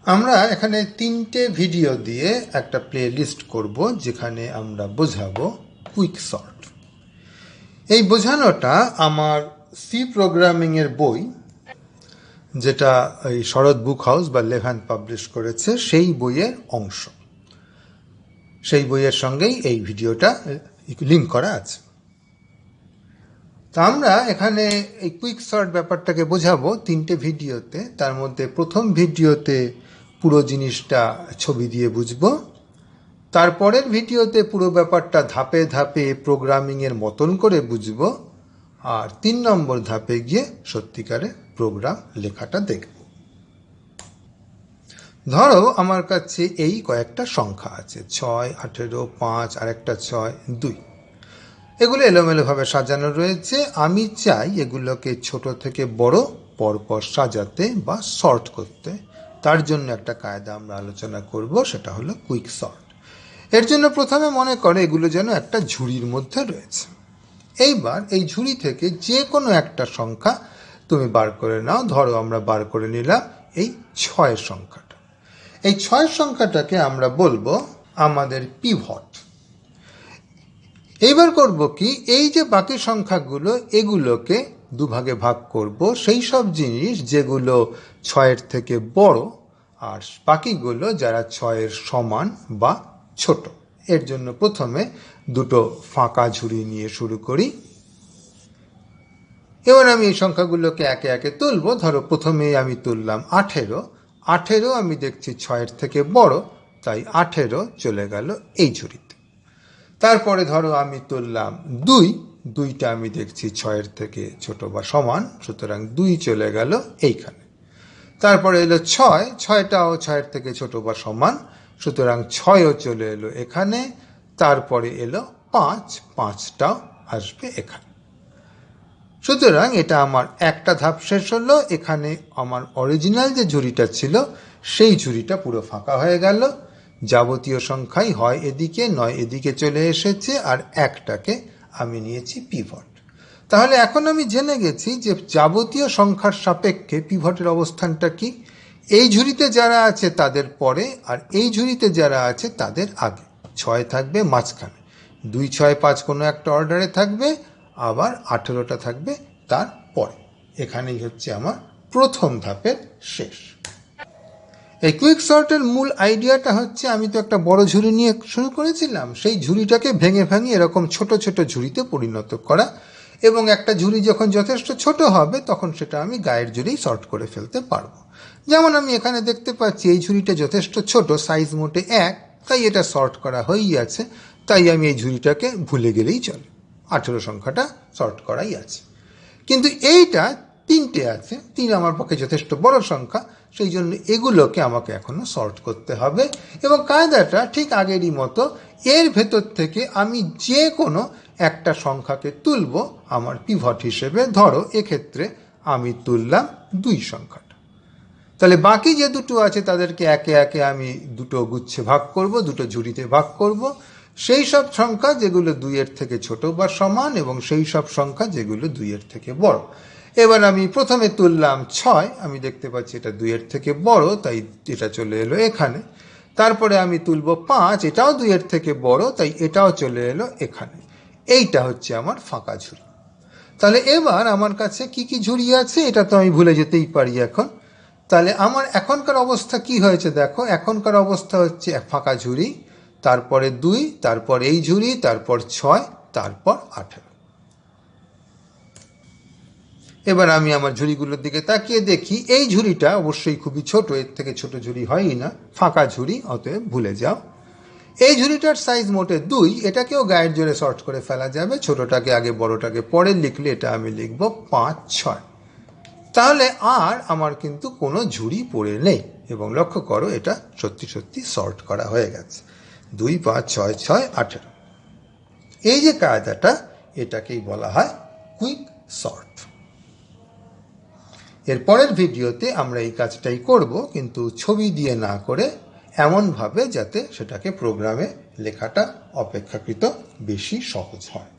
আমরা এখানে 3টে ভিডিও দিয়ে একটা প্লে লিস্ট করব, যেখানে আমরা বোঝাবো কুইক সর্ট। এই বোঝানোটা আমার সি প্রোগ্রামিংয়ের বই, যেটা এই শরৎ বুক হাউস বা লেভান পাবলিশ করেছে, সেই বইয়ের অংশ। সেই বইয়ের সঙ্গেই এই ভিডিওটা লিঙ্ক করা আছে। তা আমরা এখানে এই কুইক সর্ট ব্যাপারটাকে বোঝাবো 3টে ভিডিওতে। তার মধ্যে প্রথম ভিডিওতে পুরো জিনিসটা ছবি দিয়ে বুঝবো, তারপরের ভিডিওতে পুরো ব্যাপারটা ধাপে ধাপে প্রোগ্রামিংয়ের মতন করে বুঝবো, আর 3 নম্বর ধাপে গিয়ে সত্যিকারের প্রোগ্রাম লেখাটা দেখব। ধরো আমার কাছে এই কয়েকটা সংখ্যা আছে, 6, 18, 5, আর একটা 6, 2। এগুলো এলোমেলোভাবে সাজানো রয়েছে। আমি চাই এগুলোকে ছোট থেকে বড় পরপর সাজাতে বা সর্ট করতে। তার জন্য একটা কায়দা আমরা আলোচনা করব, সেটা হলো কুইক সর্ট। এর জন্য প্রথমে মনে করে এগুলো যেন একটা ঝুড়ির মধ্যে রয়েছে। এইবার এই ঝুড়ি থেকে যে কোনো একটা সংখ্যা তুমি বার করে নাও। ধরো আমরা বার করে নিলাম এই 6 সংখ্যাটা। এই 6 সংখ্যাটাকে আমরা বলবো আমাদের পিভট। এইবার করব কি, এই যে বাকি সংখ্যাগুলো, এগুলোকে দুভাগে ভাগ করব। সেই সব জিনিস যেগুলো 6-এর থেকে বড়, আর বাকিগুলো যারা 6-এর সমান বা ছোট। এর জন্য প্রথমে দুটো ফাঁকা ঝুড়ি নিয়ে শুরু করি। এবার আমি এই সংখ্যাগুলোকে একে একে তুলব। ধরো প্রথমেই আমি তুললাম 18। 18 আমি দেখছি 6-এর থেকে বড়, তাই 18 চলে গেল এই ঝুড়িতে। তারপরে ধরো আমি তুললাম 2। 2টা আমি দেখছি 6-এর থেকে ছোট বা সমান, সুতরাং 2 চলে গেল এইখানে। তারপরে এলো 6। 6টাও 6-এর থেকে ছোট বা সমান, সুতরাং 6ও চলে এলো এখানে। তারপরে এলো 5। 5টাও আসবে এখানে। সুতরাং এটা আমার একটা ধাপ শেষ হলো। এখানে আমার অরিজিনাল যে ঝুড়িটা ছিল, সেই ঝুড়িটা পুরো ফাঁকা হয়ে গেল। যাবতীয় সংখ্যাই হয় এদিকে নয় এদিকে চলে এসেছে, আর একটাকে আমি নিয়েছি পিভট। তাহলে এখন আমি জেনে গেছি যে যাবতীয় সংখ্যার সাপেক্ষে পিভটের অবস্থানটা কি। এই ঝুড়িতে যারা আছে তাদের পরে, আর এই ঝুড়িতে যারা আছে তাদের আগে। 6 থাকবে মাঝখানে, 2, 6, 5 কোনো একটা অর্ডারে থাকবে, আবার 18টা থাকবে তার পরে। এখানেই হচ্ছে আমার প্রথম ধাপের শেষ। এই কুইক সর্টের মূল আইডিয়াটা হচ্ছে, আমি তো একটা বড় ঝুড়ি নিয়ে শুরু করেছিলাম, সেই ঝুড়িটাকে ভেঙে ভেঙে এরকম ছোট ছোট ঝুড়িতে পরিণত করা, এবং একটা ঝুড়ি যখন যথেষ্ট ছোট হবে তখন সেটা আমি গায়ের জুড়েই সর্ট করে ফেলতে পারবো। যেমন আমি এখানে দেখতে পাচ্ছি এই ঝুড়িটা যথেষ্ট ছোট, সাইজ মোটে 1, তাই এটা সর্ট করা হয়েই আছে। তাই আমি এই ঝুড়িটাকে ভুলে গেলেই চলে, 18 সংখ্যাটা সর্ট করাই আছে। কিন্তু এইটা 3টে আছে, 3 আমার পক্ষে যথেষ্ট বড় সংখ্যা, সেই জন্য এগুলোকে আমাকে এখনো সর্ট করতে হবে। এবং কায়দাটা ঠিক আগেরই মতো, এর ভেতর থেকে আমি যে কোনো একটা সংখ্যাকে তুলব আমার পিভট হিসেবে। ধরো এক্ষেত্রে আমি তুললাম 2 সংখ্যাটা। তাহলে বাকি যে দুটো আছে তাদেরকে একে একে আমি দুটো গুচ্ছে ভাগ করব, দুটো ঝুড়িতে ভাগ করব। সেই সব সংখ্যা যেগুলো 2-এর থেকে ছোট বা সমান, এবং সেই সব সংখ্যা যেগুলো 2-এর থেকে বড়। এবার আমি প্রথমে তুললাম 6। আমি দেখতে পাচ্ছি এটা 2-এর থেকে বড়, তাই এটা চলে এলো এখানে। তারপরে আমি তুলব 5। এটাও 2-এর থেকে বড়, তাই এটাও চলে এলো এখানে। এইটা হচ্ছে আমার ফাঁকা ঝুড়ি। তাহলে এবার আমার কাছে কি কি ঝুড়ি আছে এটা তো আমি ভুলে যেতেই পারি এখন। তাহলে আমার এখনকার অবস্থা কি হয়েছে দেখো। এখনকার অবস্থা হচ্ছে ফাঁকা ঝুড়ি, তারপরে 2, তারপর এই ঝুড়ি, তারপর 6, তারপর 18। এবার আমি আমার ঝুড়িগুলোর দিকে তাকিয়ে দেখি এই ঝুড়িটা অবশ্যই খুবই ছোট, এর থেকে ছোট ঝুড়ি হয়ই না, ফাঁকা ঝুড়ি, অতএব ভুলে যাও। এই ঝুড়িটার সাইজ মোটে 2, এটাকেও গায়ের জোরে সর্ট করে ফেলা যাবে। ছোটটাকে আগে বড়টাকে পরে লিখলে এটা আমি লিখব 5, 6। তাহলে আর আমার কিন্তু কোনো ঝুড়ি পড়ে নেই, এবং লক্ষ্য করো এটা সত্যি সত্যি সর্ট করা হয়ে গেছে। 2, 5, 6, 6, 18। এই যে কায়দাটা, এটাকেই বলা হয় কুইক সর্ট। এর পরের ভিডিওতে আমরা এই কাজটাই করব, কিন্তু ছবি দিয়ে না করে এমনভাবে যাতে সেটাকে প্রোগ্রামে লেখাটা অপেক্ষাকৃত বেশি সহজ হয়।